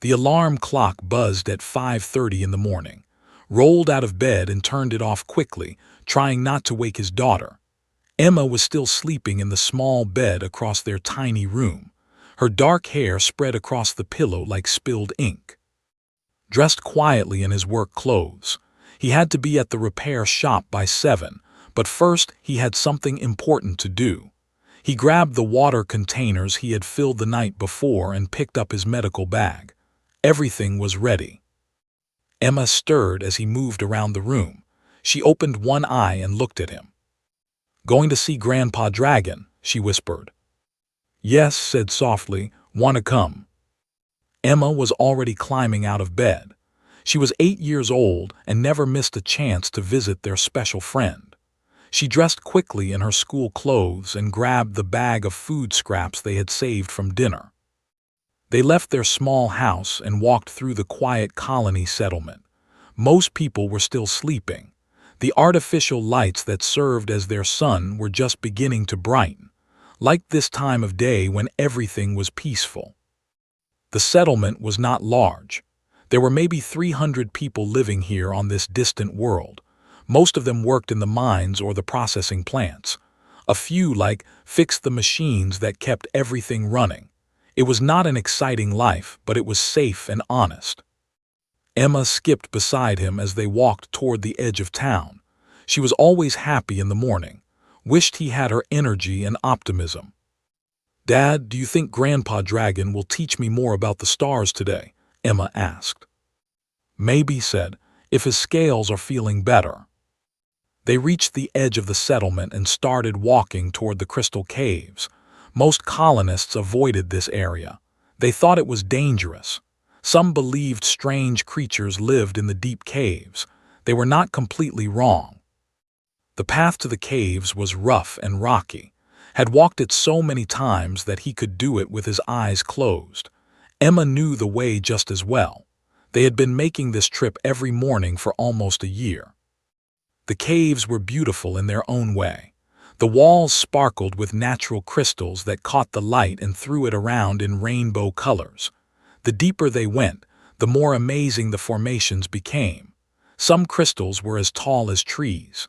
The alarm clock buzzed at 5:30 in the morning, rolled out of bed and turned it off quickly, trying not to wake his daughter. Emma was still sleeping in the small bed across their tiny room, her dark hair spread across the pillow like spilled ink. Dressed quietly in his work clothes, he had to be at the repair shop by 7, but first he had something important to do. He grabbed the water containers he had filled the night before and picked up his medical bag. Everything was ready. Emma stirred as he moved around the room. She opened one eye and looked at him. "Going to see Grandpa Dragon," she whispered. "Yes," said softly, "wanna come?" Emma was already climbing out of bed. She was 8 years old and never missed a chance to visit their special friend. She dressed quickly in her school clothes and grabbed the bag of food scraps they had saved from dinner. They left their small house and walked through the quiet colony settlement. Most people were still sleeping. The artificial lights that served as their sun were just beginning to brighten, like this time of day when everything was peaceful. The settlement was not large. There were maybe 300 people living here on this distant world. Most of them worked in the mines or the processing plants. A few, fixed the machines that kept everything running. It was not an exciting life, but it was safe and honest. Emma skipped beside him as they walked toward the edge of town. She was always happy in the morning, wished he had her energy and optimism. "Dad, do you think Grandpa Dragon will teach me more about the stars today?" Emma asked. "Maybe," said, "if his scales are feeling better." They reached the edge of the settlement and started walking toward the crystal caves. Most colonists avoided this area. They thought it was dangerous. Some believed strange creatures lived in the deep caves. They were not completely wrong. The path to the caves was rough and rocky. Had walked it so many times that he could do it with his eyes closed. Emma knew the way just as well. They had been making this trip every morning for almost a year. The caves were beautiful in their own way. The walls sparkled with natural crystals that caught the light and threw it around in rainbow colors. The deeper they went, the more amazing the formations became. Some crystals were as tall as trees.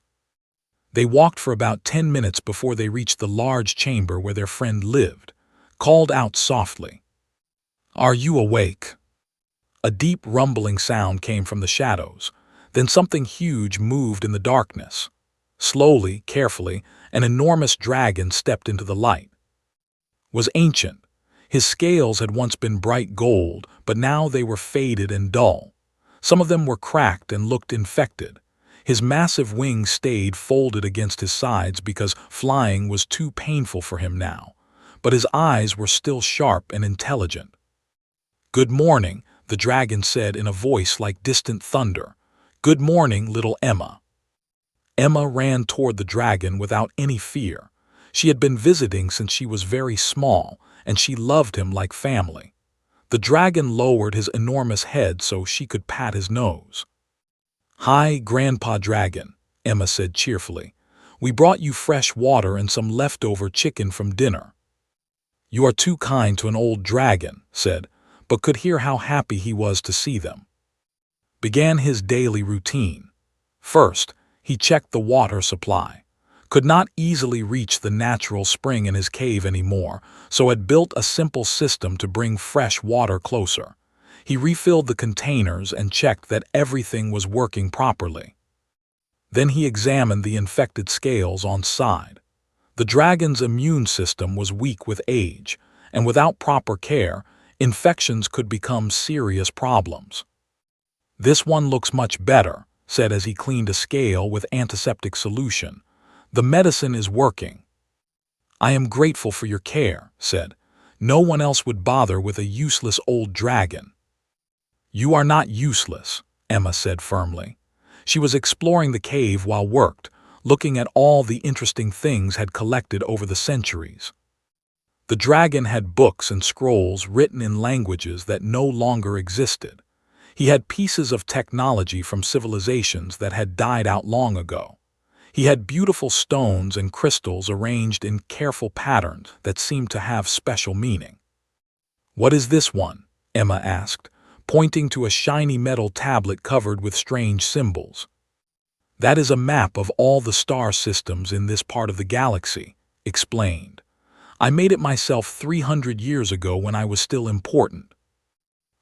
They walked for about 10 minutes before they reached the large chamber where their friend lived, called out softly, "Are you awake?" A deep rumbling sound came from the shadows. Then something huge moved in the darkness. Slowly, carefully, an enormous dragon stepped into the light. It was ancient. His scales had once been bright gold, but now they were faded and dull. Some of them were cracked and looked infected. His massive wings stayed folded against his sides because flying was too painful for him now, but his eyes were still sharp and intelligent. "Good morning," the dragon said in a voice like distant thunder. "Good morning, little Emma." Emma ran toward the dragon without any fear. She had been visiting since she was very small, and she loved him like family. The dragon lowered his enormous head so she could pat his nose. "Hi, Grandpa Dragon," Emma said cheerfully. "We brought you fresh water and some leftover chicken from dinner." "You are too kind to an old dragon," said, but could hear how happy he was to see them. Began his daily routine. First, he checked the water supply. Could not easily reach the natural spring in his cave anymore, so had built a simple system to bring fresh water closer. He refilled the containers and checked that everything was working properly. Then he examined the infected scales on side. The dragon's immune system was weak with age, and without proper care, infections could become serious problems. "This one looks much better," said as he cleaned a scale with antiseptic solution. "The medicine is working." "I am grateful for your care," said. "No one else would bother with a useless old dragon." "You are not useless," Emma said firmly. She was exploring the cave while worked, looking at all the interesting things had collected over the centuries. The dragon had books and scrolls written in languages that no longer existed. He had pieces of technology from civilizations that had died out long ago. He had beautiful stones and crystals arranged in careful patterns that seemed to have special meaning. "What is this one?" Emma asked, pointing to a shiny metal tablet covered with strange symbols. "That is a map of all the star systems in this part of the galaxy," explained. "I made it myself 300 years ago when I was still important."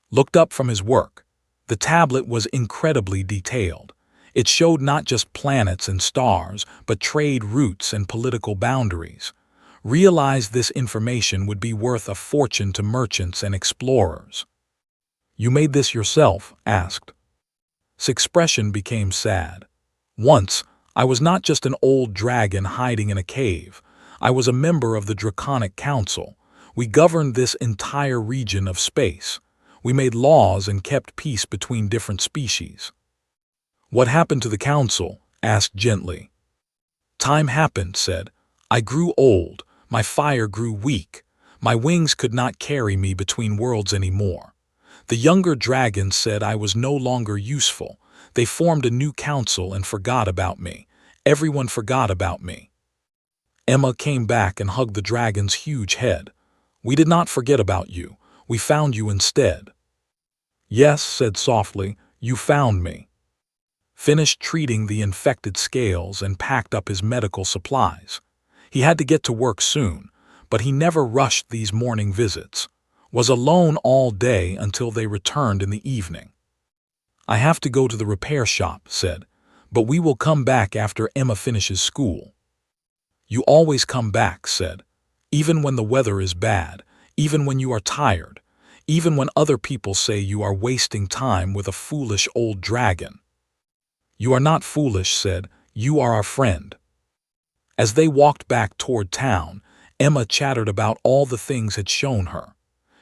Looked up from his work. The tablet was incredibly detailed. It showed not just planets and stars, but trade routes and political boundaries. Realized this information would be worth a fortune to merchants and explorers. "You made this yourself?" asked. His expression became sad. "Once, I was not just an old dragon hiding in a cave. I was a member of the Draconic Council. We governed this entire region of space. We made laws and kept peace between different species." "What happened to the council?" asked gently. "Time happened," said. "I grew old. My fire grew weak. My wings could not carry me between worlds anymore. The younger dragons said I was no longer useful. They formed a new council and forgot about me. Everyone forgot about me." Emma came back and hugged the dragon's huge head. "We did not forget about you. We found you instead." "Yes," said softly, "you found me." Finished treating the infected scales and packed up his medical supplies. He had to get to work soon, but he never rushed these morning visits. Was alone all day until they returned in the evening. "I have to go to the repair shop," said, "but we will come back after Emma finishes school." "You always come back," said, "even when the weather is bad, even when you are tired, even when other people say you are wasting time with a foolish old dragon." "You are not foolish," said, "you are our friend." As they walked back toward town, Emma chattered about all the things had shown her.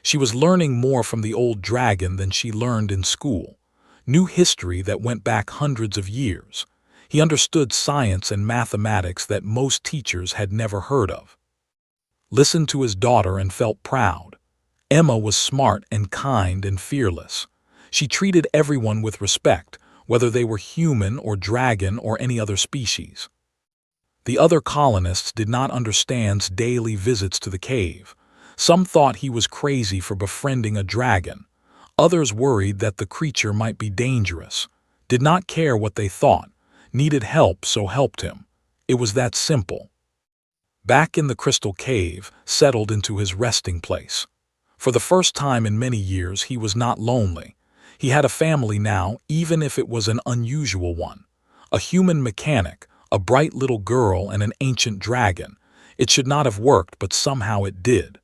She was learning more from the old dragon than she learned in school. New history that went back hundreds of years. He understood science and mathematics that most teachers had never heard of. Listened to his daughter and felt proud. Emma was smart and kind and fearless. She treated everyone with respect, whether they were human or dragon or any other species. The other colonists did not understand daily visits to the cave. Some thought he was crazy for befriending a dragon. Others worried that the creature might be dangerous. Did not care what they thought. Needed help, so helped him. It was that simple. Back in the crystal cave, settled into his resting place. For the first time in many years, he was not lonely. He had a family now, even if it was an unusual one. A human mechanic, a bright little girl, and an ancient dragon. It should not have worked, but somehow it did.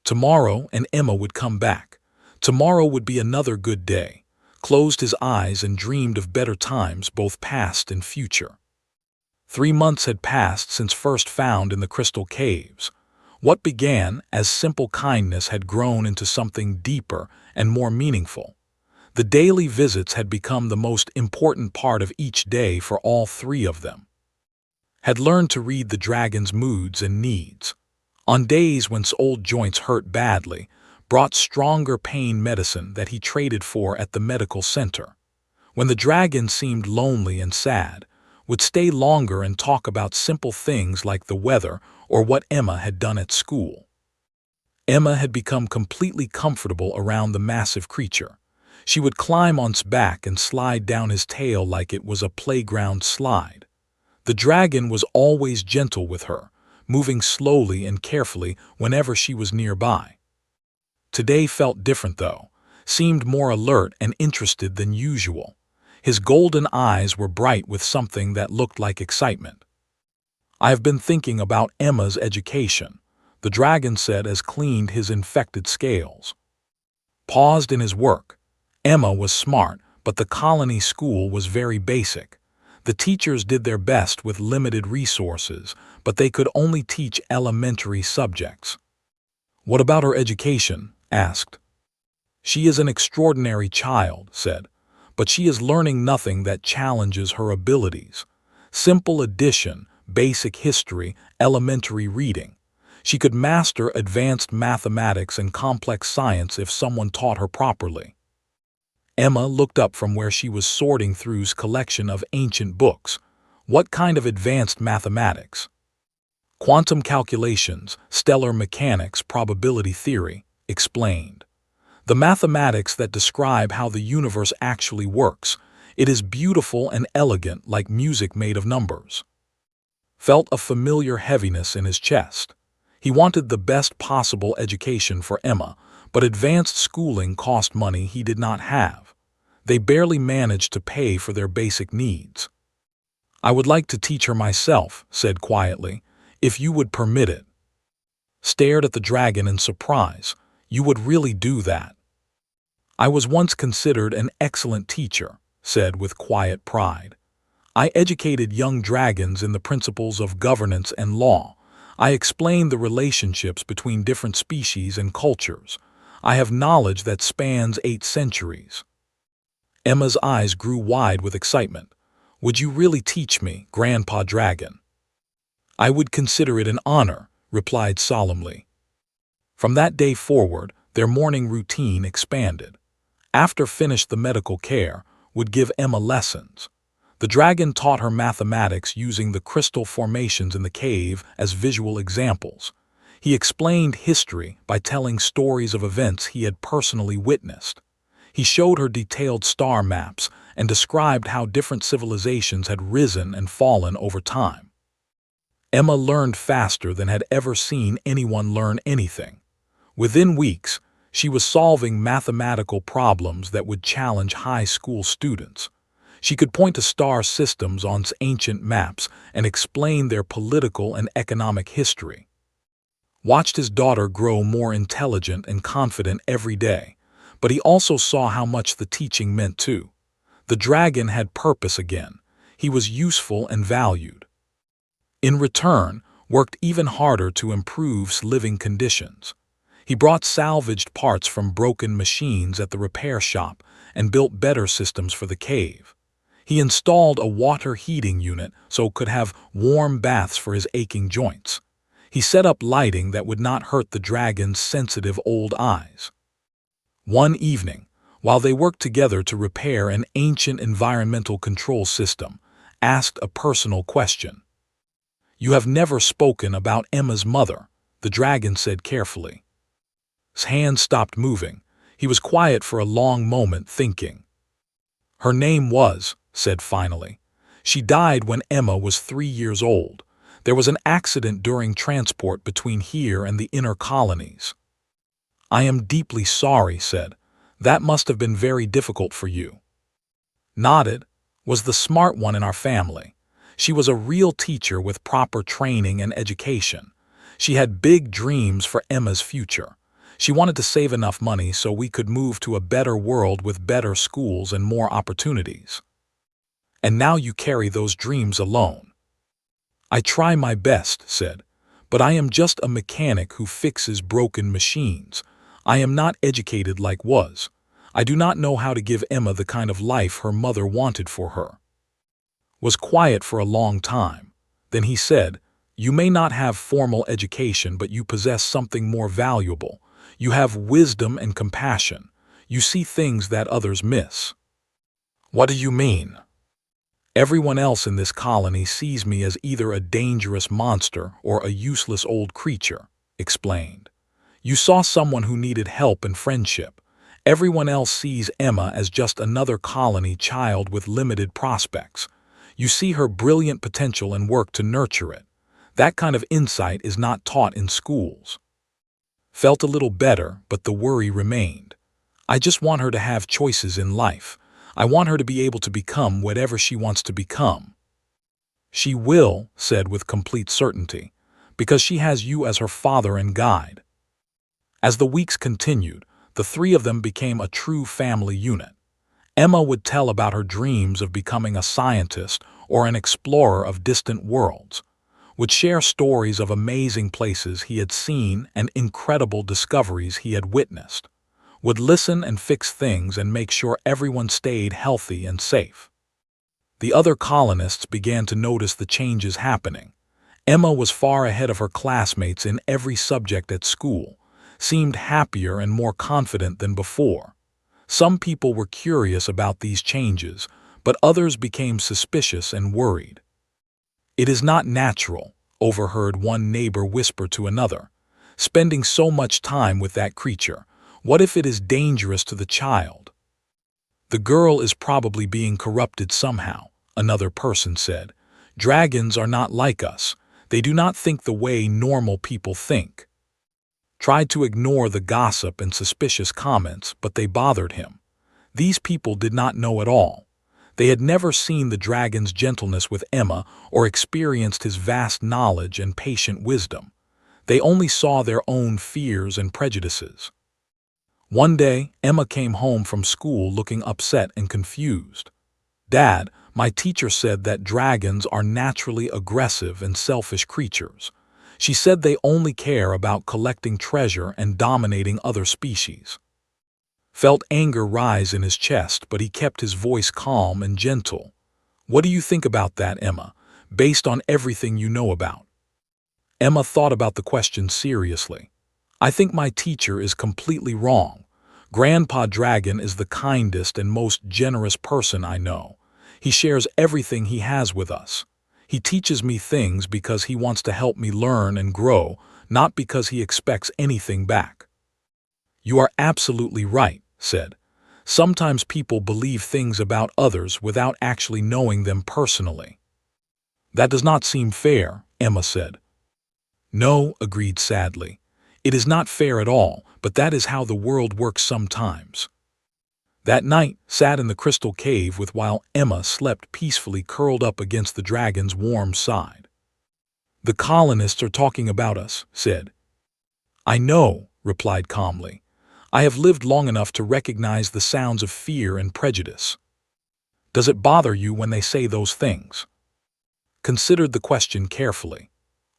Tomorrow, and Emma would come back. Tomorrow would be another good day. Closed his eyes and dreamed of better times, both past and future. 3 months had passed since first found in the crystal caves. What began as simple kindness had grown into something deeper and more meaningful. The daily visits had become the most important part of each day for all 3 of them. Had learned to read the dragon's moods and needs. On days when old joints hurt badly, brought stronger pain medicine that he traded for at the medical center. When the dragon seemed lonely and sad, would stay longer and talk about simple things like the weather or what Emma had done at school. Emma had become completely comfortable around the massive creature. She would climb on his back and slide down his tail like it was a playground slide. The dragon was always gentle with her, moving slowly and carefully whenever she was nearby. Today felt different though, seemed more alert and interested than usual. His golden eyes were bright with something that looked like excitement. "I have been thinking about Emma's education," the dragon said as cleaned his infected scales. Paused in his work. Emma was smart, but the colony school was very basic. The teachers did their best with limited resources, but they could only teach elementary subjects. "What about her education?" asked. "She is an extraordinary child," said, "but she is learning nothing that challenges her abilities. Simple addition, basic history, elementary reading. She could master advanced mathematics and complex science if someone taught her properly." Emma looked up from where she was sorting through his collection of ancient books. "What kind of advanced mathematics?" "Quantum calculations, stellar mechanics, probability theory," explained. The mathematics that describe how the universe actually works. It is beautiful and elegant like music made of numbers. Felt a familiar heaviness in his chest. He wanted the best possible education for Emma, but advanced schooling cost money he did not have. They barely managed to pay for their basic needs. "I would like to teach her myself," said quietly, "if you would permit it." Stared at the dragon in surprise. "You would really do that?" "I was once considered an excellent teacher," said with quiet pride. "I educated young dragons in the principles of governance and law. I explained the relationships between different species and cultures. I have knowledge that spans 8 centuries. Emma's eyes grew wide with excitement. "Would you really teach me, Grandpa Dragon?" "I would consider it an honor," replied solemnly. From that day forward, their morning routine expanded. After finished the medical care, would give Emma lessons. The dragon taught her mathematics using the crystal formations in the cave as visual examples. He explained history by telling stories of events he had personally witnessed. He showed her detailed star maps and described how different civilizations had risen and fallen over time. Emma learned faster than had ever seen anyone learn anything. Within weeks, she was solving mathematical problems that would challenge high school students. She could point to star systems on ancient maps and explain their political and economic history. Watched his daughter grow more intelligent and confident every day, but he also saw how much the teaching meant too. The dragon had purpose again. He was useful and valued. In return, worked even harder to improve living conditions. He brought salvaged parts from broken machines at the repair shop and built better systems for the cave. He installed a water heating unit so could have warm baths for his aching joints. He set up lighting that would not hurt the dragon's sensitive old eyes. One evening, while they worked together to repair an ancient environmental control system, asked a personal question. "You have never spoken about Emma's mother," the dragon said carefully. His hand stopped moving. He was quiet for a long moment, thinking. "Her name was," said finally. "She died when Emma was 3 years old. There was an accident during transport between here and the inner colonies." "I am deeply sorry," said. "That must have been very difficult for you." Nodded. "Was the smart one in our family. She was a real teacher with proper training and education. She had big dreams for Emma's future. She wanted to save enough money so we could move to a better world with better schools and more opportunities. And now you carry those dreams alone." "I try my best," said, "but I am just a mechanic who fixes broken machines. I am not educated like was. I do not know how to give Emma the kind of life her mother wanted for her." Was quiet for a long time. Then he said, "You may not have formal education, but you possess something more valuable. You have wisdom and compassion. You see things that others miss." "What do you mean?" "Everyone else in this colony sees me as either a dangerous monster or a useless old creature," explained. "You saw someone who needed help and friendship. Everyone else sees Emma as just another colony child with limited prospects. You see her brilliant potential and work to nurture it. That kind of insight is not taught in schools." Felt a little better, but the worry remained. "I just want her to have choices in life. I want her to be able to become whatever she wants to become." "She will," said with complete certainty, "because she has you as her father and guide." As the weeks continued, the 3 of them became a true family unit. Emma would tell about her dreams of becoming a scientist or an explorer of distant worlds, would share stories of amazing places he had seen and incredible discoveries he had witnessed, would listen and fix things and make sure everyone stayed healthy and safe. The other colonists began to notice the changes happening. Emma was far ahead of her classmates in every subject at school, seemed happier and more confident than before. Some people were curious about these changes, but others became suspicious and worried. "It is not natural," overheard one neighbor whisper to another. "Spending so much time with that creature. What if it is dangerous to the child? The girl is probably being corrupted somehow, another person said. Dragons are not like us. They do not think the way normal people think. Tried to ignore the gossip and suspicious comments, but they bothered him. These people did not know at all. They had never seen the dragon's gentleness with Emma or experienced his vast knowledge and patient wisdom. They only saw their own fears and prejudices. One day, Emma came home from school looking upset and confused. Dad, my teacher said that dragons are naturally aggressive and selfish creatures. She said they only care about collecting treasure and dominating other species. Felt anger rise in his chest, but he kept his voice calm and gentle. What do you think about that, Emma, based on everything you know about? Emma thought about the question seriously. I think my teacher is completely wrong. Grandpa Dragon is the kindest and most generous person I know. He shares everything he has with us. He teaches me things because he wants to help me learn and grow, not because he expects anything back. You are absolutely right, said. Sometimes people believe things about others without actually knowing them personally. That does not seem fair, Emma said. No, agreed sadly. It is not fair at all, but that is how the world works sometimes. That night, sat in the crystal cave while Emma slept peacefully curled up against the dragon's warm side. The colonists are talking about us, said. I know, replied calmly. I have lived long enough to recognize the sounds of fear and prejudice. Does it bother you when they say those things? Considered the question carefully.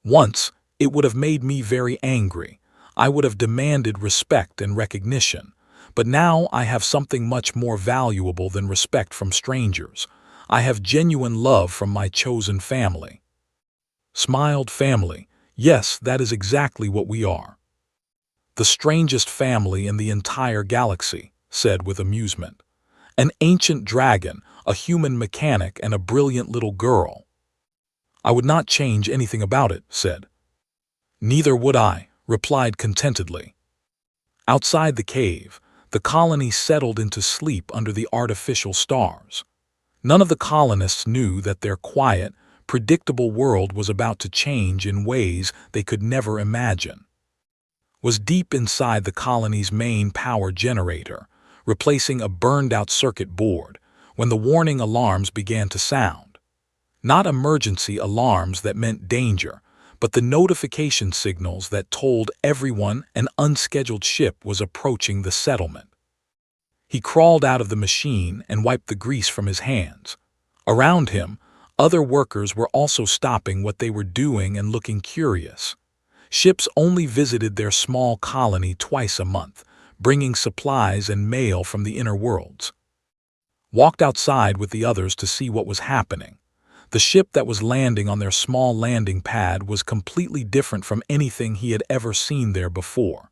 Once, it would have made me very angry. I would have demanded respect and recognition. But now I have something much more valuable than respect from strangers. I have genuine love from my chosen family. Smiled family. Yes, that is exactly what we are. The strangest family in the entire galaxy, said with amusement. An ancient dragon, a human mechanic, and a brilliant little girl. I would not change anything about it, said. Neither would I, replied contentedly. Outside the cave, the colony settled into sleep under the artificial stars. None of the colonists knew that their quiet, predictable world was about to change in ways they could never imagine. Was deep inside the colony's main power generator, replacing a burned-out circuit board, when the warning alarms began to sound. Not emergency alarms that meant danger, but the notification signals that told everyone an unscheduled ship was approaching the settlement. He crawled out of the machine and wiped the grease from his hands. Around him, other workers were also stopping what they were doing and looking curious. Ships only visited their small colony twice a month, bringing supplies and mail from the inner worlds. Walked outside with the others to see what was happening. The ship that was landing on their small landing pad was completely different from anything he had ever seen there before.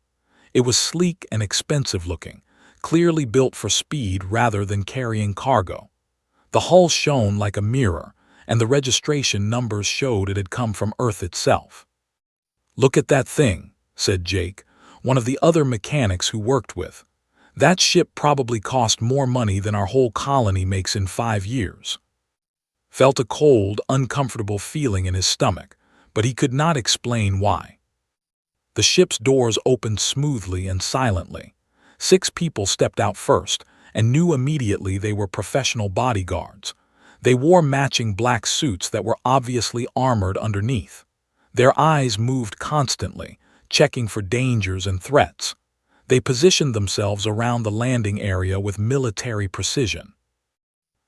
It was sleek and expensive looking, clearly built for speed rather than carrying cargo. The hull shone like a mirror, and the registration numbers showed it had come from Earth itself. Look at that thing, said Jake, one of the other mechanics who worked with. That ship probably cost more money than our whole colony makes in 5 years. Felt a cold, uncomfortable feeling in his stomach, but he could not explain why. The ship's doors opened smoothly and silently. 6 people stepped out first, and knew immediately they were professional bodyguards. They wore matching black suits that were obviously armored underneath. Their eyes moved constantly, checking for dangers and threats. They positioned themselves around the landing area with military precision.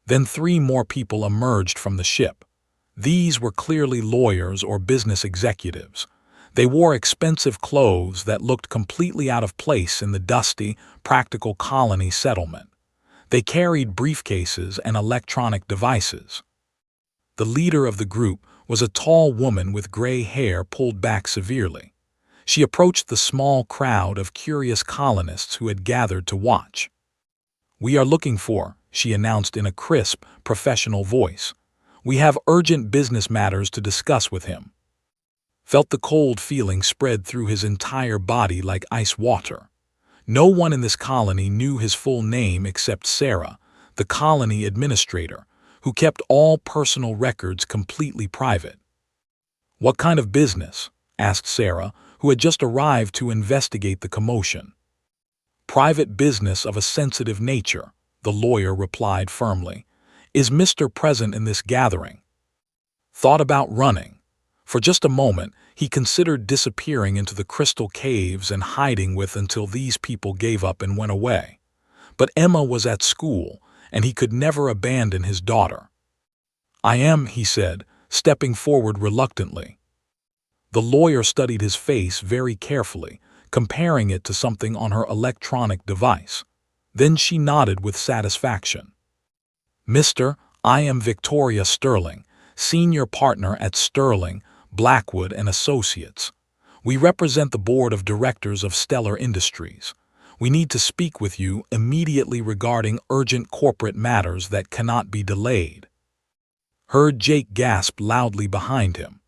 Then 3 more people emerged from the ship. These were clearly lawyers or business executives. They wore expensive clothes that looked completely out of place in the dusty, practical colony settlement. They carried briefcases and electronic devices. The leader of the group was a tall woman with gray hair pulled back severely. She approached the small crowd of curious colonists who had gathered to watch. We are looking for, she announced in a crisp, professional voice. We have urgent business matters to discuss with him. Felt the cold feeling spread through his entire body like ice water. No one in this colony knew his full name except Sarah, the colony administrator, who kept all personal records completely private. "What kind of business?" asked Sarah, who had just arrived to investigate the commotion. "Private business of a sensitive nature," the lawyer replied firmly. "Is Mr. present in this gathering?" Thought about running. For just a moment, he considered disappearing into the crystal caves and hiding with until these people gave up and went away. But Emma was at school, and he could never abandon his daughter. "I am," he said, stepping forward reluctantly. The lawyer studied his face very carefully, comparing it to something on her electronic device. Then she nodded with satisfaction. "Mr. I am Victoria Sterling, senior partner at Sterling, Blackwood and Associates. We represent the board of directors of Stellar Industries. We need to speak with you immediately regarding urgent corporate matters that cannot be delayed." Heard Jake gasp loudly behind him.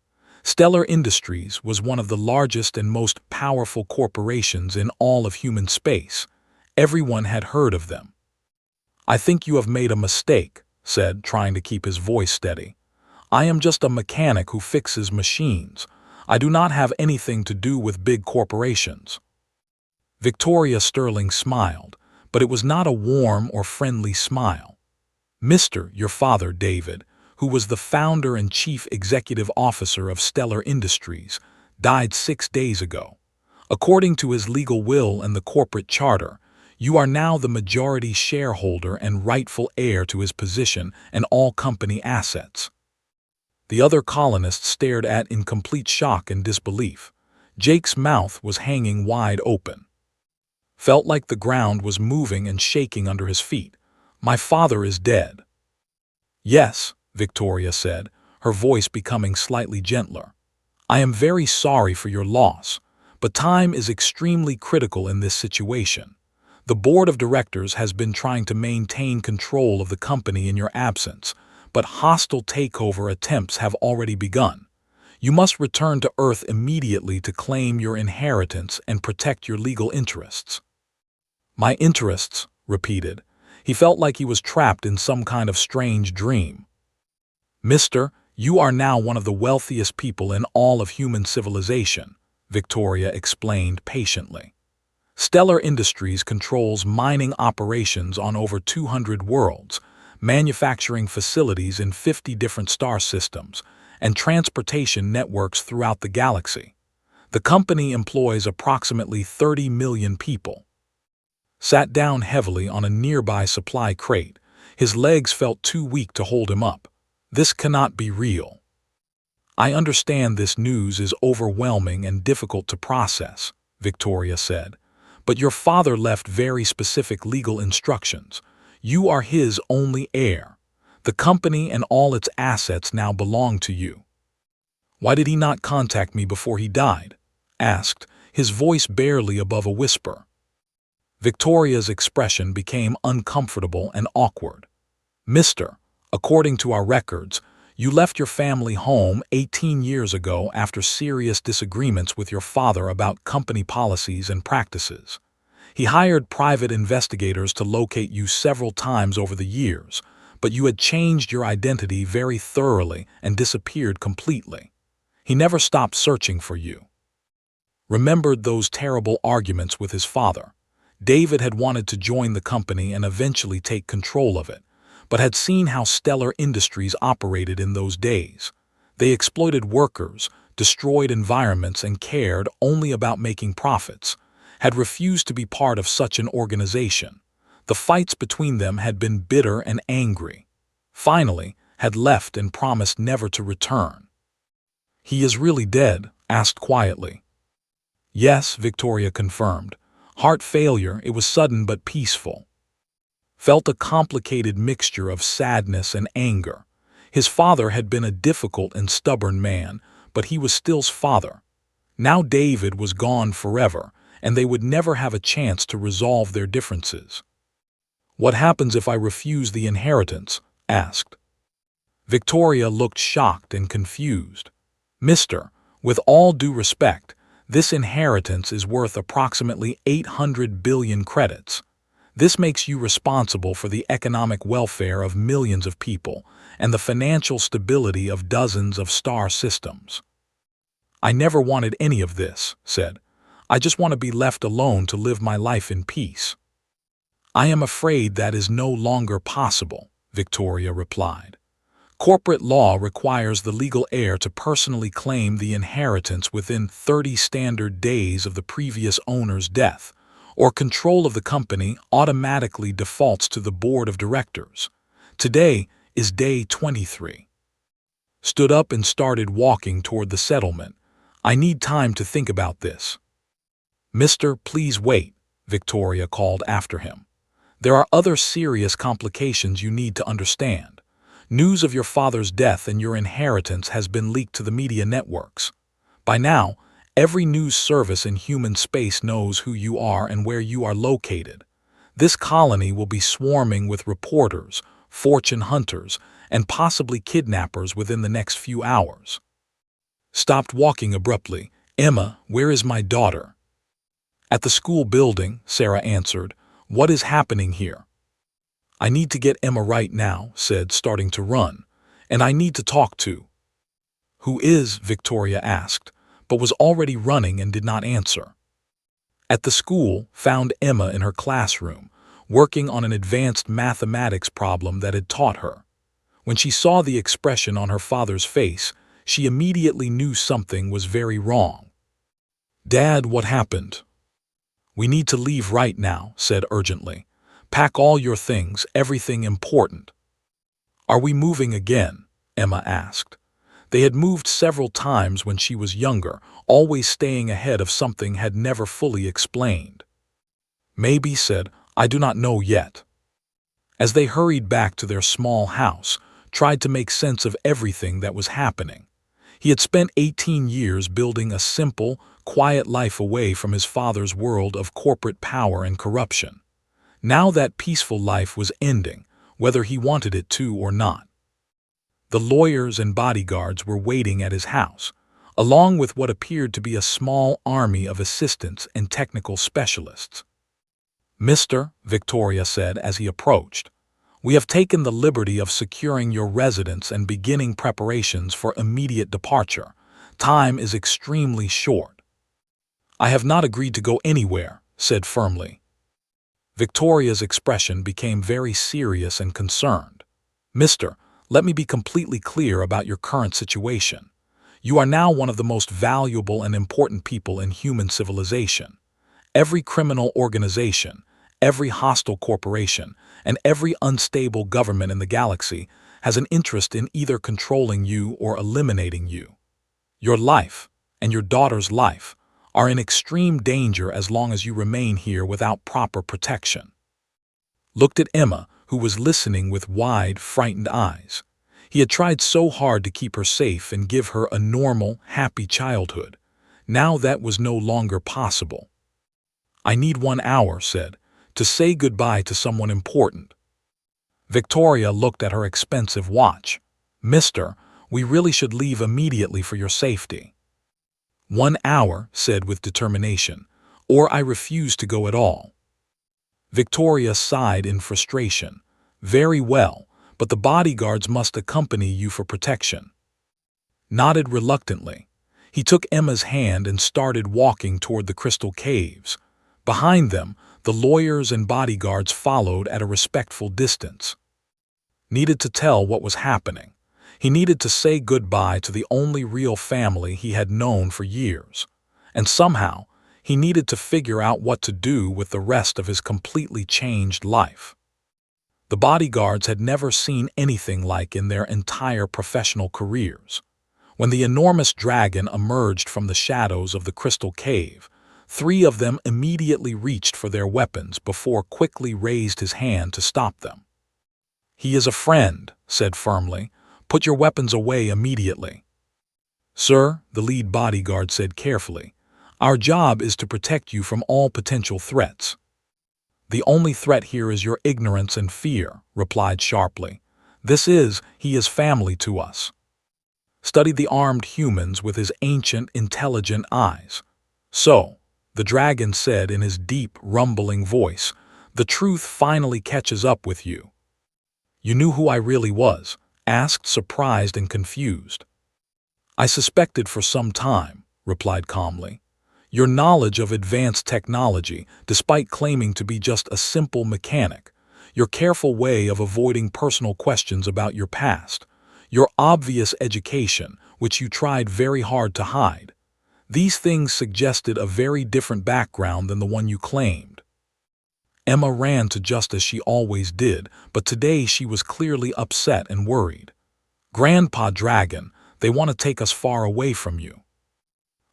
Stellar Industries was one of the largest and most powerful corporations in all of human space. Everyone had heard of them. "I think you have made a mistake," said, trying to keep his voice steady. "I am just a mechanic who fixes machines. I do not have anything to do with big corporations." Victoria Sterling smiled, but it was not a warm or friendly smile. "Mr. Your father, David, who was the founder and chief executive officer of Stellar Industries, died 6 days ago. According to his legal will and the corporate charter, you are now the majority shareholder and rightful heir to his position and all company assets." The other colonists stared at in complete shock and disbelief. Jake's mouth was hanging wide open. Felt like the ground was moving and shaking under his feet. "My father is dead." "Yes," Victoria said, her voice becoming slightly gentler. "I am very sorry for your loss, but time is extremely critical in this situation. The board of directors has been trying to maintain control of the company in your absence, but hostile takeover attempts have already begun. You must return to Earth immediately to claim your inheritance and protect your legal interests." "My interests," repeated. He felt like he was trapped in some kind of strange dream. "Mister, you are now one of the wealthiest people in all of human civilization," Victoria explained patiently. "Stellar Industries controls mining operations on over 200 worlds, manufacturing facilities in 50 different star systems, and transportation networks throughout the galaxy. The company employs approximately 30 million people." Sat down heavily on a nearby supply crate. His legs felt too weak to hold him up. "This cannot be real." "I understand this news is overwhelming and difficult to process," Victoria said, "but your father left very specific legal instructions. You are his only heir. The company and all its assets now belong to you." "Why did he not contact me before he died?" asked, his voice barely above a whisper. Victoria's expression became uncomfortable and awkward. "Mister, according to our records, you left your family home 18 years ago after serious disagreements with your father about company policies and practices. He hired private investigators to locate you several times over the years, but you had changed your identity very thoroughly and disappeared completely. He never stopped searching for you." Remembered those terrible arguments with his father. David had wanted to join the company and eventually take control of it, but had seen how Stellar Industries operated in those days. They exploited workers, destroyed environments, and cared only about making profits. Had refused to be part of such an organization. The fights between them had been bitter and angry. Finally, had left and promised never to return. "He is really dead?" asked quietly. "Yes," Victoria confirmed. "Heart failure, it was sudden but peaceful." Felt a complicated mixture of sadness and anger. His father had been a difficult and stubborn man, but he was still's father. Now David was gone forever, and they would never have a chance to resolve their differences. "What happens if I refuse the inheritance?" asked. Victoria looked shocked and confused. "Mister, with all due respect, This inheritance is worth approximately 800 billion credits. This makes you responsible for the economic welfare of millions of people and the financial stability of dozens of star systems. I never wanted any of this, said. I just want to be left alone to live my life in peace. I am afraid that is no longer possible, Victoria replied. Corporate law requires the legal heir to personally claim the inheritance within 30 standard days of the previous owner's death, or control of the company automatically defaults to the board of directors. Today is day 23. Stood up and started walking toward the settlement. I need time to think about this. Mister, please wait, Victoria called after him. There are other serious complications you need to understand. News of your father's death and your inheritance has been leaked to the media networks. By now, every news service in human space knows who you are and where you are located. This colony will be swarming with reporters, fortune hunters, and possibly kidnappers within the next few hours. Stopped walking abruptly. Emma, where is my daughter? At the school building, Sarah answered. What is happening here? I need to get Emma right now, said, starting to run, and I need to talk to. Who is? Victoria asked, but was already running and did not answer. At the school, found Emma in her classroom, working on an advanced mathematics problem that had taught her. When she saw the expression on her father's face, she immediately knew something was very wrong. Dad, what happened? We need to leave right now, said urgently. Pack all your things, everything important. Are we moving again? Emma asked. They had moved several times when she was younger, always staying ahead of something had never fully explained. Maybe, said, I do not know yet. As they hurried back to their small house, tried to make sense of everything that was happening. He had spent 18 years building a simple, quiet life away from his father's world of corporate power and corruption. Now that peaceful life was ending, whether he wanted it to or not. The lawyers and bodyguards were waiting at his house, along with what appeared to be a small army of assistants and technical specialists. Mister, Victoria said as he approached, we have taken the liberty of securing your residence and beginning preparations for immediate departure. Time is extremely short. I have not agreed to go anywhere, said firmly. Victoria's expression became very serious and concerned. Mister, let me be completely clear about your current situation. You are now one of the most valuable and important people in human civilization. Every criminal organization, every hostile corporation, and every unstable government in the galaxy has an interest in either controlling you or eliminating you. Your life, and your daughter's life, are in extreme danger as long as you remain here without proper protection. Looked at Emma, who was listening with wide, frightened eyes. He had tried so hard to keep her safe and give her a normal, happy childhood. Now that was no longer possible. I need 1 hour, said, to say goodbye to someone important. Victoria looked at her expensive watch. Mister, we really should leave immediately for your safety. 1 hour, said with determination, or I refuse to go at all. Victoria sighed in frustration. Very well, but the bodyguards must accompany you for protection. Nodded reluctantly. He took Emma's hand and started walking toward the crystal caves. Behind them, the lawyers and bodyguards followed at a respectful distance. Needed to tell what was happening. He needed to say goodbye to the only real family he had known for years. And somehow, he needed to figure out what to do with the rest of his completely changed life. The bodyguards had never seen anything like in their entire professional careers. When the enormous dragon emerged from the shadows of the crystal cave, 3 of them immediately reached for their weapons before quickly raised his hand to stop them. He is a friend, said firmly. Put your weapons away immediately. Sir, the lead bodyguard said carefully, our job is to protect you from all potential threats. The only threat here is your ignorance and fear, replied sharply. He is family to us. Studied the armed humans with his ancient, intelligent eyes. So, the dragon said in his deep, rumbling voice, the truth finally catches up with you. You knew who I really was? Asked, surprised and confused. I suspected for some time, replied calmly. Your knowledge of advanced technology, despite claiming to be just a simple mechanic, your careful way of avoiding personal questions about your past, your obvious education, which you tried very hard to hide. These things suggested a very different background than the one you claimed. Emma ran to just as she always did, but today she was clearly upset and worried. Grandpa Dragon, they want to take us far away from you.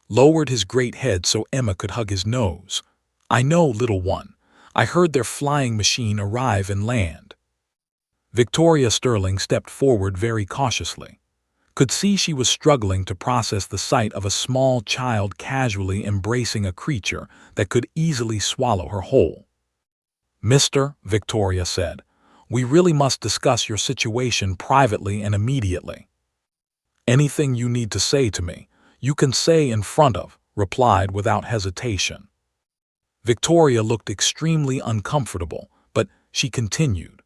Lowered his great head so Emma could hug his nose. I know, little one. I heard their flying machine arrive and land. Victoria Sterling stepped forward very cautiously. Could see she was struggling to process the sight of a small child casually embracing a creature that could easily swallow her whole. Mr. Victoria said, we really must discuss your situation privately and immediately. Anything you need to say to me, you can say in front of, replied without hesitation. Victoria looked extremely uncomfortable, but she continued.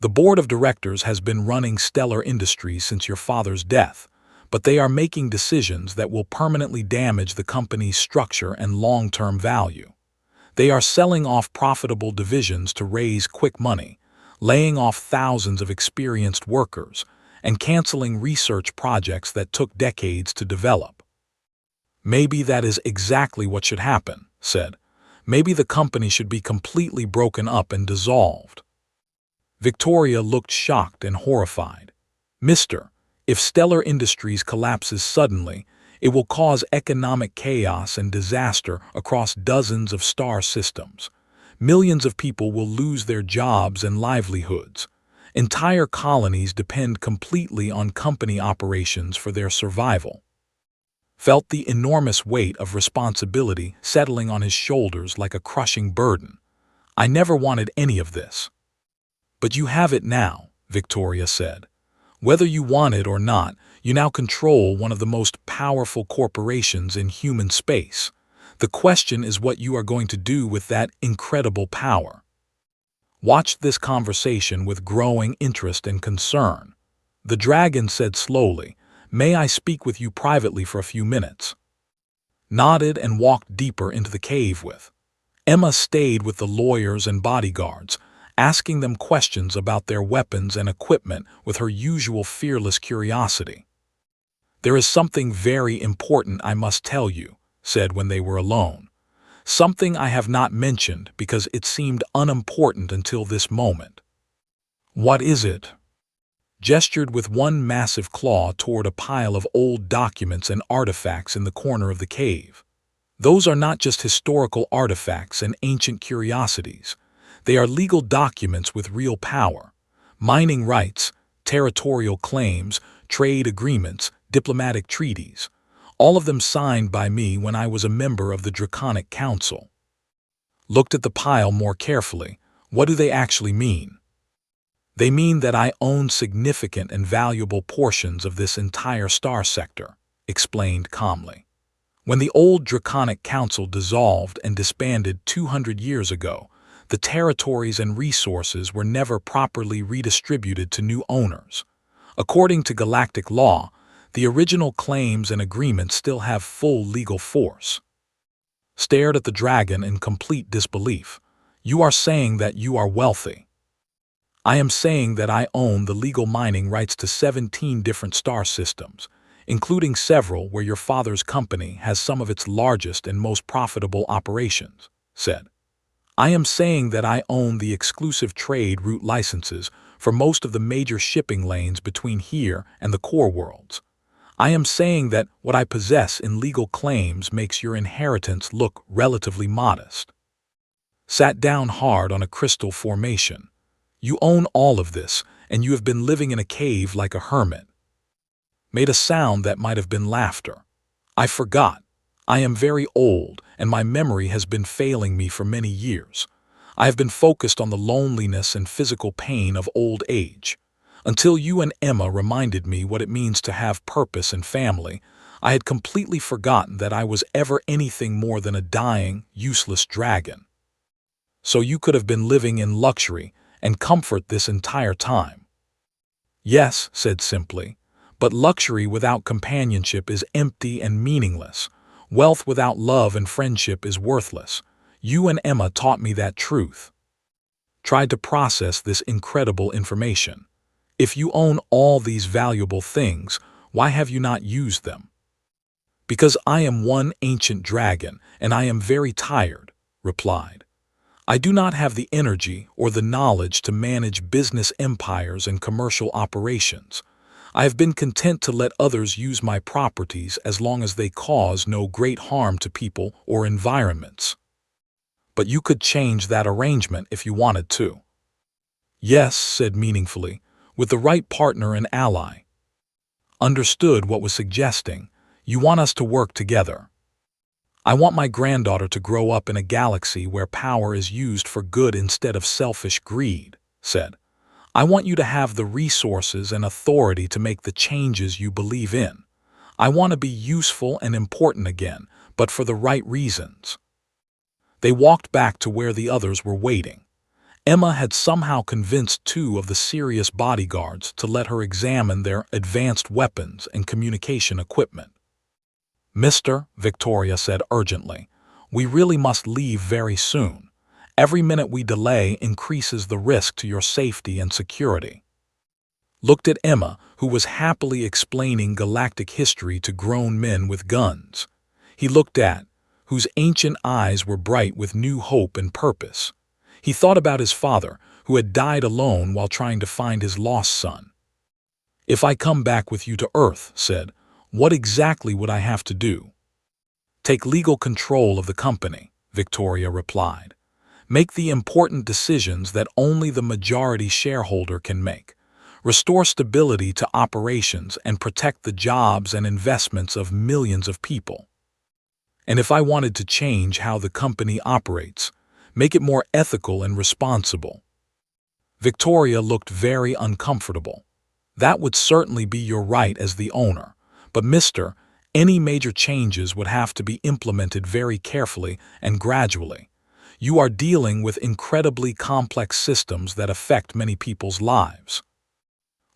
The board of directors has been running Stellar Industries since your father's death, but they are making decisions that will permanently damage the company's structure and long-term value. They are selling off profitable divisions to raise quick money, laying off thousands of experienced workers, and canceling research projects that took decades to develop. Maybe that is exactly what should happen, said. Maybe the company should be completely broken up and dissolved. Victoria looked shocked and horrified. Mister, if Stellar Industries collapses suddenly, it will cause economic chaos and disaster across dozens of star systems. Millions of people will lose their jobs and livelihoods. Entire colonies depend completely on company operations for their survival. Felt the enormous weight of responsibility settling on his shoulders like a crushing burden. I never wanted any of this. But you have it now, Victoria said. Whether you want it or not, you now control one of the most powerful corporations in human space. The question is what you are going to do with that incredible power. Watched this conversation with growing interest and concern. The dragon said slowly, "May I speak with you privately for a few minutes?" Nodded and walked deeper into the cave with. Emma stayed with the lawyers and bodyguards, asking them questions about their weapons and equipment with her usual fearless curiosity. "There is something very important I must tell you," said when they were alone. "Something I have not mentioned because it seemed unimportant until this moment." "What is it?" Gestured with one massive claw toward a pile of old documents and artifacts in the corner of the cave. Those are not just historical artifacts and ancient curiosities. They are legal documents with real power. Mining rights, territorial claims, trade agreements, diplomatic treaties. All of them signed by me when I was a member of the Draconic Council. Looked at the pile more carefully. What do they actually mean? They mean that I own significant and valuable portions of this entire star sector, explained calmly. When the old Draconic Council dissolved and disbanded 200 years ago, the territories and resources were never properly redistributed to new owners. According to galactic law, the original claims and agreements still have full legal force. Stared at the dragon in complete disbelief. "You are saying that you are wealthy." "I am saying that I own the legal mining rights to 17 different star systems, including several where your father's company has some of its largest and most profitable operations," said. "I am saying that I own the exclusive trade route licenses for most of the major shipping lanes between here and the core worlds. I am saying that what I possess in legal claims makes your inheritance look relatively modest." Sat down hard on a crystal formation. "You own all of this, and you have been living in a cave like a hermit." Made a sound that might have been laughter. "I forgot. I am very old, and my memory has been failing me for many years. I have been focused on the loneliness and physical pain of old age. Until you and Emma reminded me what it means to have purpose and family, I had completely forgotten that I was ever anything more than a dying, useless dragon. So you could have been living in luxury and comfort this entire time. Yes, said simply, but luxury without companionship is empty and meaningless. Wealth without love and friendship is worthless. You and Emma taught me that truth. Tried to process this incredible information. If you own all these valuable things, why have you not used them? Because I am one ancient dragon, and I am very tired, replied. I do not have the energy or the knowledge to manage business empires and commercial operations. I have been content to let others use my properties as long as they cause no great harm to people or environments. But you could change that arrangement if you wanted to. Yes, said meaningfully, with the right partner and ally. Understood what was suggesting. You want us to work together. I want my granddaughter to grow up in a galaxy where power is used for good instead of selfish greed, said. I want you to have the resources and authority to make the changes you believe in. I want to be useful and important again, but for the right reasons. They walked back to where the others were waiting. Emma had somehow convinced two of the serious bodyguards to let her examine their advanced weapons and communication equipment. Mr. Victoria said urgently, we really must leave very soon. Every minute we delay increases the risk to your safety and security. Looked at Emma, who was happily explaining galactic history to grown men with guns. He looked at, whose ancient eyes were bright with new hope and purpose. He thought about his father, who had died alone while trying to find his lost son. If I come back with you to Earth, said, what exactly would I have to do? Take legal control of the company, Victoria replied. Make the important decisions that only the majority shareholder can make. Restore stability to operations and protect the jobs and investments of millions of people. And if I wanted to change how the company operates, make it more ethical and responsible. Victoria looked very uncomfortable. That would certainly be your right as the owner, but Mr. Any major changes would have to be implemented very carefully and gradually. You are dealing with incredibly complex systems that affect many people's lives.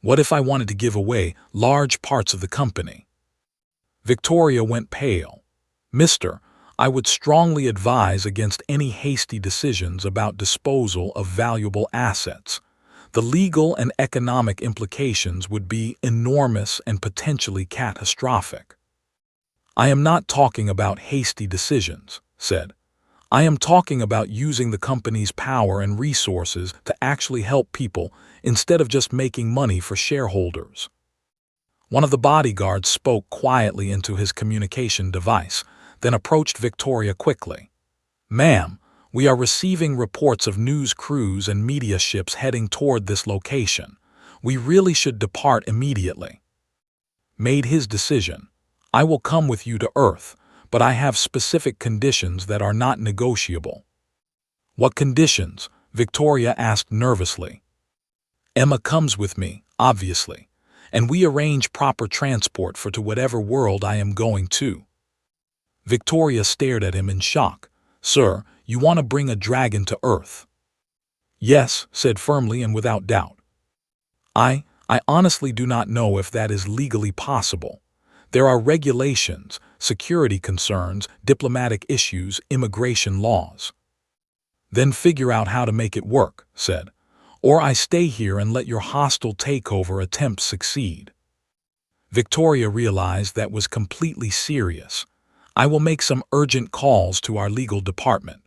What if I wanted to give away large parts of the company? Victoria went pale. Mr. I would strongly advise against any hasty decisions about disposal of valuable assets. The legal and economic implications would be enormous and potentially catastrophic. I am not talking about hasty decisions, said. I am talking about using the company's power and resources to actually help people instead of just making money for shareholders. One of the bodyguards spoke quietly into his communication device, then approached Victoria quickly. Ma'am, we are receiving reports of news crews and media ships heading toward this location. We really should depart immediately. Made his decision. I will come with you to Earth, but I have specific conditions that are not negotiable. What conditions? Victoria asked nervously. Emma comes with me, obviously, and we arrange proper transport for to whatever world I am going to. Victoria stared at him in shock. Sir, you want to bring a dragon to Earth? Yes, said firmly and without doubt. I honestly do not know if that is legally possible. There are regulations, security concerns, diplomatic issues, immigration laws. Then figure out how to make it work, said. Or I stay here and let your hostile takeover attempts succeed. Victoria realized that was completely serious. I will make some urgent calls to our legal department.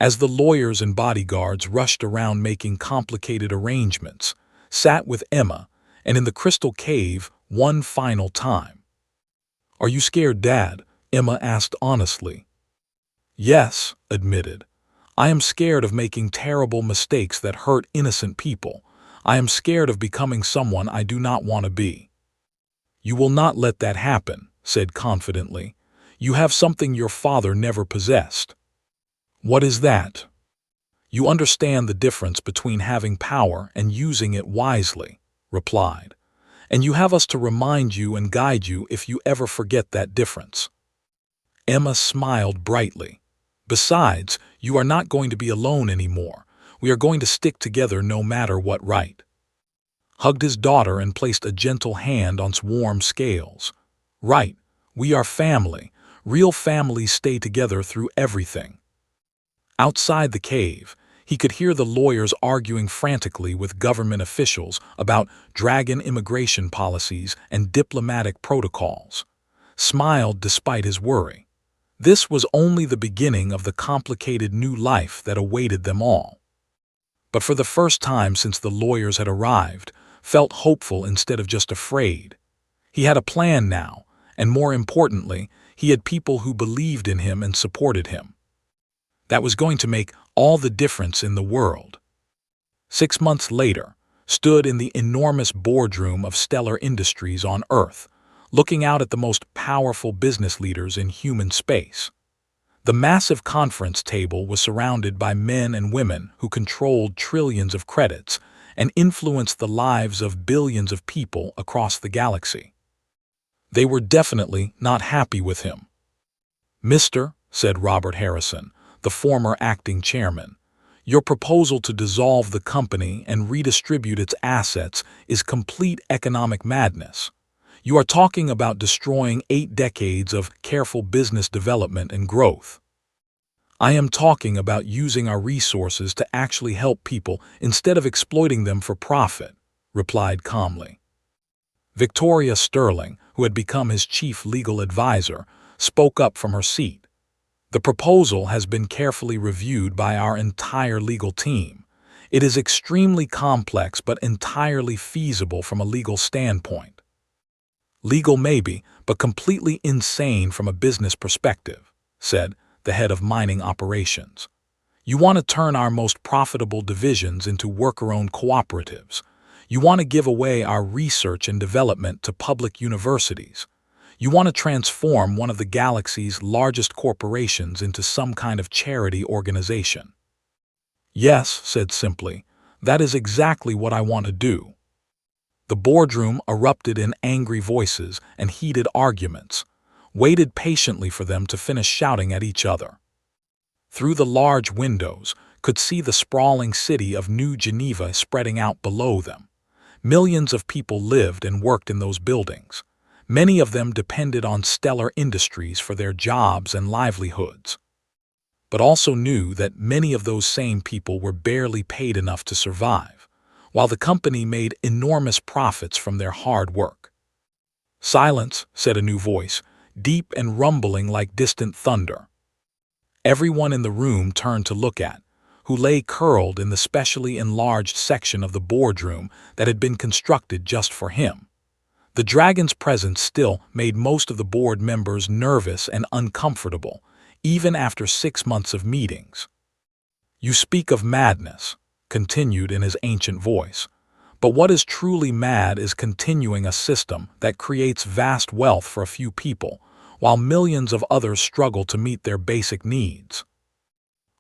As the lawyers and bodyguards rushed around making complicated arrangements, sat with Emma, and in the crystal cave one final time. Are you scared, Dad? Emma asked honestly. Yes, admitted. I am scared of making terrible mistakes that hurt innocent people. I am scared of becoming someone I do not want to be. You will not let that happen, said confidently. You have something your father never possessed. What is that? You understand the difference between having power and using it wisely, replied. And you have us to remind you and guide you if you ever forget that difference." Emma smiled brightly. "Besides, you are not going to be alone anymore. We are going to stick together no matter what, right?" Hugged his daughter and placed a gentle hand on warm scales. "Right, we are family. Real families stay together through everything." Outside the cave, he could hear the lawyers arguing frantically with government officials about dragon immigration policies and diplomatic protocols. Smiled despite his worry. This was only the beginning of the complicated new life that awaited them all. But for the first time since the lawyers had arrived, felt hopeful instead of just afraid. He had a plan now, and more importantly, he had people who believed in him and supported him. That was going to make all the difference in the world. 6 months later, stood in the enormous boardroom of Stellar Industries on Earth, looking out at the most powerful business leaders in human space. The massive conference table was surrounded by men and women who controlled trillions of credits and influenced the lives of billions of people across the galaxy. They were definitely not happy with him. "Mr.," said Robert Harrison, the former acting chairman, "your proposal to dissolve the company and redistribute its assets is complete economic madness. You are talking about destroying 8 decades of careful business development and growth." "I am talking about using our resources to actually help people instead of exploiting them for profit," replied calmly. Victoria Sterling, who had become his chief legal advisor, spoke up from her seat. "The proposal has been carefully reviewed by our entire legal team. It is extremely complex but entirely feasible from a legal standpoint." "Legal maybe, but completely insane from a business perspective," said the head of mining operations. "You want to turn our most profitable divisions into worker-owned cooperatives. You want to give away our research and development to public universities. You want to transform one of the galaxy's largest corporations into some kind of charity organization." "Yes," said simply, "that is exactly what I want to do." The boardroom erupted in angry voices and heated arguments, waited patiently for them to finish shouting at each other. Through the large windows, could see the sprawling city of New Geneva spreading out below them. Millions of people lived and worked in those buildings. Many of them depended on Stellar Industries for their jobs and livelihoods. But also knew that many of those same people were barely paid enough to survive, while the company made enormous profits from their hard work. "Silence," said a new voice, deep and rumbling like distant thunder. Everyone in the room turned to look at, who lay curled in the specially enlarged section of the boardroom that had been constructed just for him. The dragon's presence still made most of the board members nervous and uncomfortable, even after 6 months of meetings. "You speak of madness," continued in his ancient voice, "but what is truly mad is continuing a system that creates vast wealth for a few people, while millions of others struggle to meet their basic needs."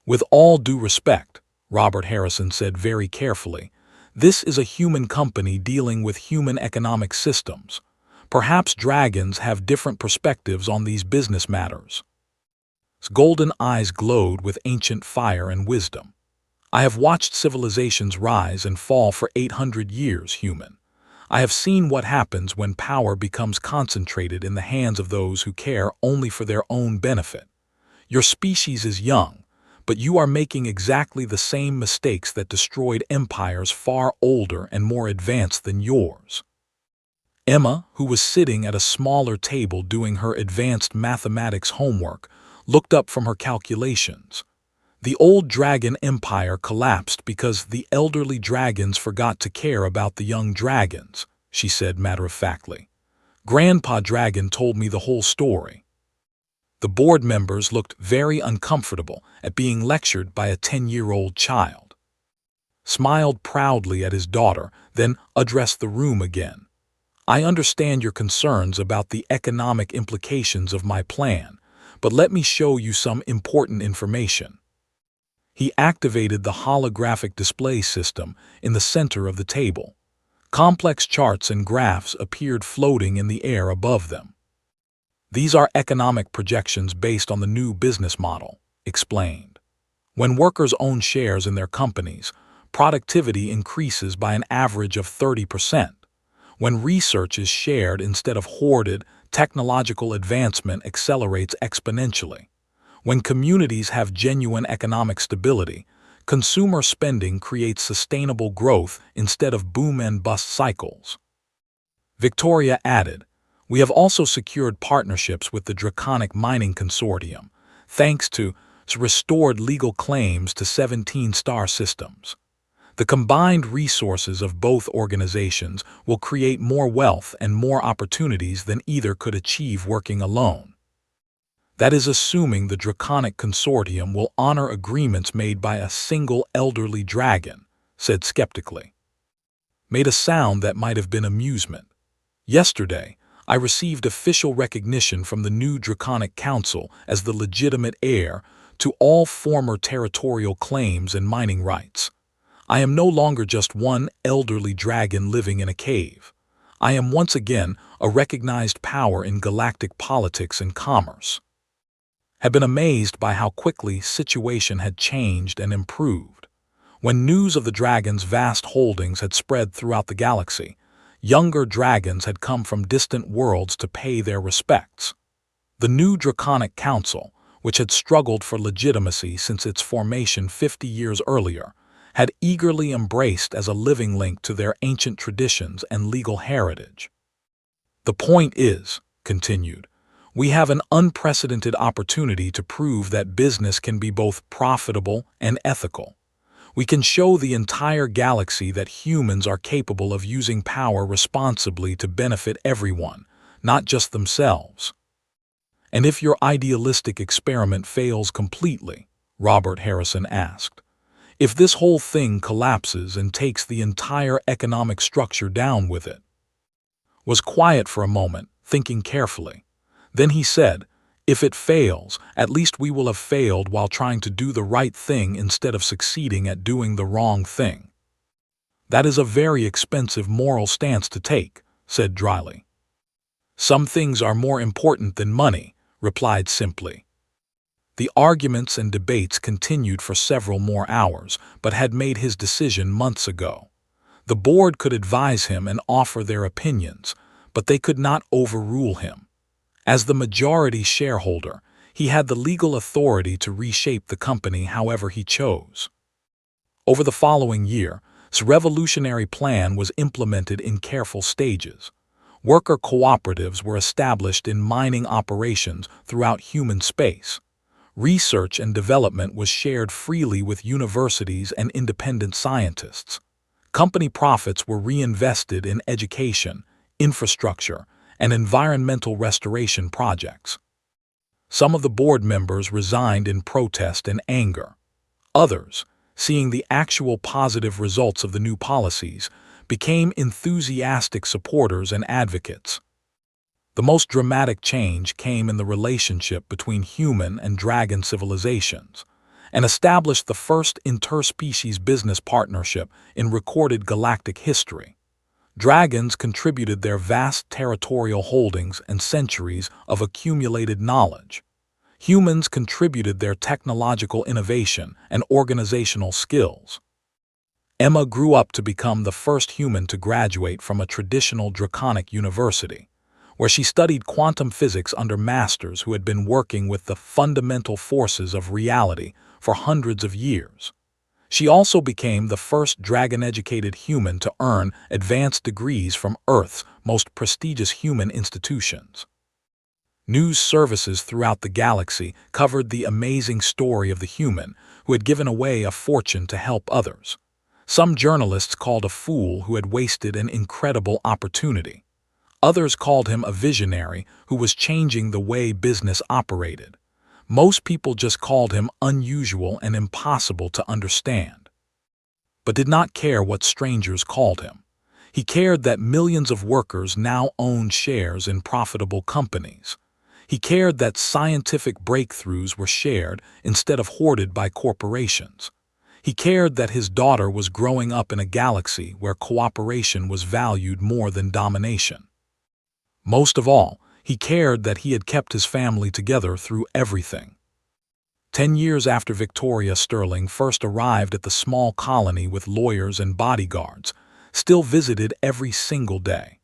"With all due respect," Robert Harrison said very carefully, "this is a human company dealing with human economic systems. Perhaps dragons have different perspectives on these business matters." His golden eyes glowed with ancient fire and wisdom. "I have watched civilizations rise and fall for 800 years, human. I have seen what happens when power becomes concentrated in the hands of those who care only for their own benefit. Your species is young, but you are making exactly the same mistakes that destroyed empires far older and more advanced than yours." Emma, who was sitting at a smaller table doing her advanced mathematics homework, looked up from her calculations. "The old dragon empire collapsed because the elderly dragons forgot to care about the young dragons," she said matter-of-factly. "Grandpa Dragon told me the whole story." The board members looked very uncomfortable at being lectured by a 10-year-old child. Smiled proudly at his daughter, then addressed the room again. "I understand your concerns about the economic implications of my plan, but let me show you some important information." He activated the holographic display system in the center of the table. Complex charts and graphs appeared floating in the air above them. These are economic projections based on the new business model, explained. When workers own shares in their companies, productivity increases by an average of 30%. When research is shared instead of hoarded, technological advancement accelerates exponentially. When communities have genuine economic stability, consumer spending creates sustainable growth instead of boom and bust cycles. Victoria added, "We have also secured partnerships with the Draconic Mining Consortium, thanks to restored legal claims to 17 star systems. The combined resources of both organizations will create more wealth and more opportunities than either could achieve working alone. That is assuming the Draconic Consortium will honor agreements made by a single elderly dragon," said skeptically. Made a sound that might have been amusement. "Yesterday, I received official recognition from the new Draconic Council as the legitimate heir to all former territorial claims and mining rights. I am no longer just one elderly dragon living in a cave. I am once again a recognized power in galactic politics and commerce." Had been amazed by how quickly situation had changed and improved. When news of the dragon's vast holdings had spread throughout the galaxy, younger dragons had come from distant worlds to pay their respects. The new Draconic Council, which had struggled for legitimacy since its formation 50 years earlier, had eagerly embraced as a living link to their ancient traditions and legal heritage. "The point is," continued, "we have an unprecedented opportunity to prove that business can be both profitable and ethical. We can show the entire galaxy that humans are capable of using power responsibly to benefit everyone, not just themselves." "And if your idealistic experiment fails completely?" Robert Harrison asked. "If this whole thing collapses and takes the entire economic structure down with it?" Was quiet for a moment, thinking carefully. Then he said, "If it fails, at least we will have failed while trying to do the right thing instead of succeeding at doing the wrong thing." "That is a very expensive moral stance to take," said dryly. "Some things are more important than money," replied simply. The arguments and debates continued for several more hours, but had made his decision months ago. The board could advise him and offer their opinions, but they could not overrule him. As the majority shareholder, he had the legal authority to reshape the company however he chose. Over the following year, his revolutionary plan was implemented in careful stages. Worker cooperatives were established in mining operations throughout human space. Research and development was shared freely with universities and independent scientists. Company profits were reinvested in education, infrastructure, and environmental restoration projects. Some of the board members resigned in protest and anger. Others, seeing the actual positive results of the new policies, became enthusiastic supporters and advocates. The most dramatic change came in the relationship between human and dragon civilizations, and established the first interspecies business partnership in recorded galactic history. Dragons contributed their vast territorial holdings and centuries of accumulated knowledge. Humans contributed their technological innovation and organizational skills. Emma grew up to become the first human to graduate from a traditional draconic university, where she studied quantum physics under masters who had been working with the fundamental forces of reality for hundreds of years. She also became the first dragon-educated human to earn advanced degrees from Earth's most prestigious human institutions. News services throughout the galaxy covered the amazing story of the human who had given away a fortune to help others. Some journalists called a fool who had wasted an incredible opportunity. Others called him a visionary who was changing the way business operated. Most people just called him unusual and impossible to understand. But did not care what strangers called him. He cared that millions of workers now owned shares in profitable companies. He cared that scientific breakthroughs were shared instead of hoarded by corporations. He cared that his daughter was growing up in a galaxy where cooperation was valued more than domination. Most of all, he cared that he had kept his family together through everything. 10 years after Victoria Sterling first arrived at the small colony with lawyers and bodyguards, still visited every single day.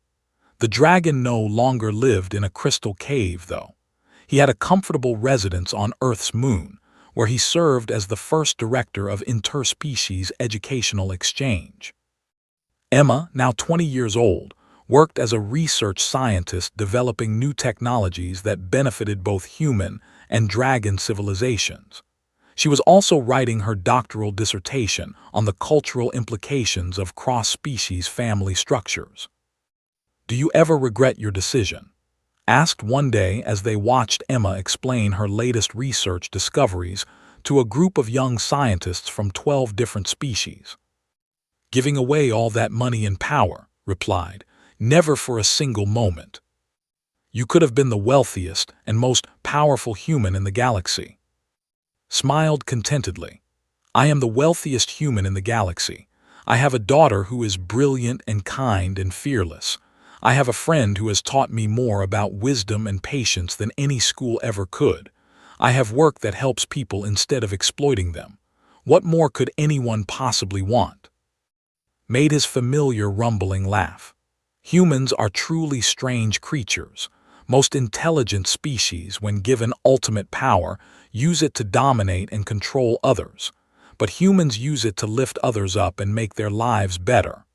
The dragon no longer lived in a crystal cave, though. He had a comfortable residence on Earth's moon, where he served as the first director of interspecies educational exchange. Emma, now 20 years old, worked as a research scientist developing new technologies that benefited both human and dragon civilizations. She was also writing her doctoral dissertation on the cultural implications of cross-species family structures. "Do you ever regret your decision?" asked one day as they watched Emma explain her latest research discoveries to a group of young scientists from 12 different species. "Giving away all that money and power," replied, "never for a single moment. You could have been the wealthiest and most powerful human in the galaxy." Smiled contentedly. "I am the wealthiest human in the galaxy. I have a daughter who is brilliant and kind and fearless. I have a friend who has taught me more about wisdom and patience than any school ever could. I have work that helps people instead of exploiting them. What more could anyone possibly want?" Made his familiar rumbling laugh. Humans are truly strange creatures. Most intelligent species, when given ultimate power, use it to dominate and control others. But humans use it to lift others up and make their lives better.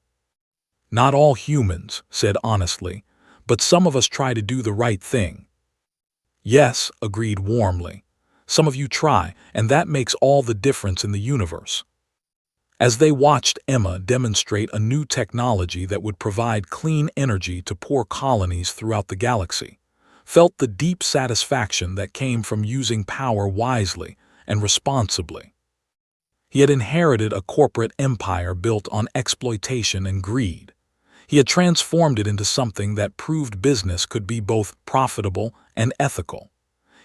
"Not all humans," said honestly, "but some of us try to do the right thing." "Yes," agreed warmly. "Some of you try, and that makes all the difference in the universe." As they watched Emma demonstrate a new technology that would provide clean energy to poor colonies throughout the galaxy, felt the deep satisfaction that came from using power wisely and responsibly. He had inherited a corporate empire built on exploitation and greed. He had transformed it into something that proved business could be both profitable and ethical.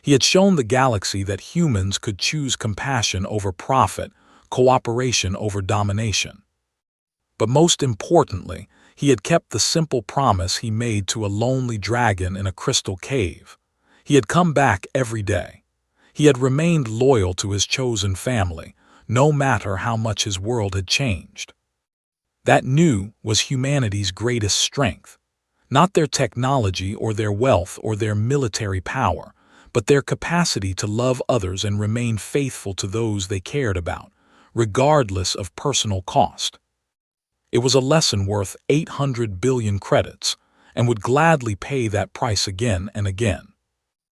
He had shown the galaxy that humans could choose compassion over profit, cooperation over domination. But most importantly, he had kept the simple promise he made to a lonely dragon in a crystal cave. He had come back every day. He had remained loyal to his chosen family, no matter how much his world had changed. That was humanity's greatest strength. Not their technology or their wealth or their military power, but their capacity to love others and remain faithful to those they cared about, regardless of personal cost. It was a lesson worth 800 billion credits, and would gladly pay that price again and again.